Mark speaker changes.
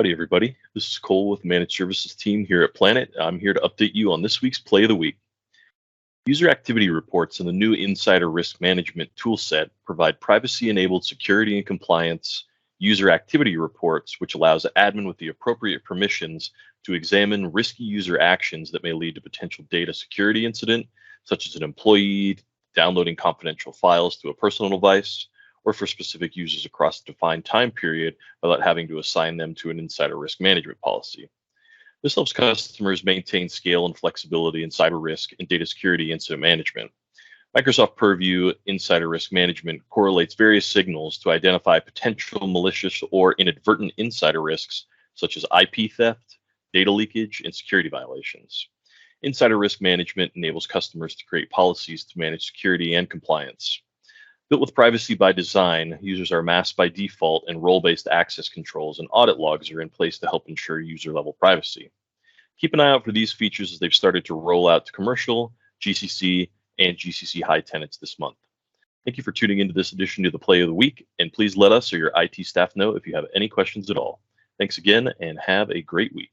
Speaker 1: Howdy, everybody. This is Cole with the Managed Services team here at Planet. I'm here to update you on this week's Play of the Week. User activity reports in the new Insider Risk Management toolset provide privacy-enabled security and compliance user activity reports, which allows admin with the appropriate permissions to examine risky user actions that may lead to potential data security incident, such as an employee downloading confidential files to a personal device, or for specific users across a defined time period without having to assign them to an insider risk management policy. This helps customers maintain scale and flexibility in cyber risk and data security incident management. Microsoft Purview Insider Risk Management correlates various signals to identify potential malicious or inadvertent insider risks, such as IP theft, data leakage, and security violations. Insider Risk Management enables customers to create policies to manage security and compliance. Built with privacy by design, users are masked by default, and role-based access controls and audit logs are in place to help ensure user-level privacy. Keep an eye out for these features as they've started to roll out to commercial, GCC, and GCC high tenants this month. Thank you for tuning into this edition of the Play of the Week, and please let us or your IT staff know if you have any questions at all. Thanks again, and have a great week.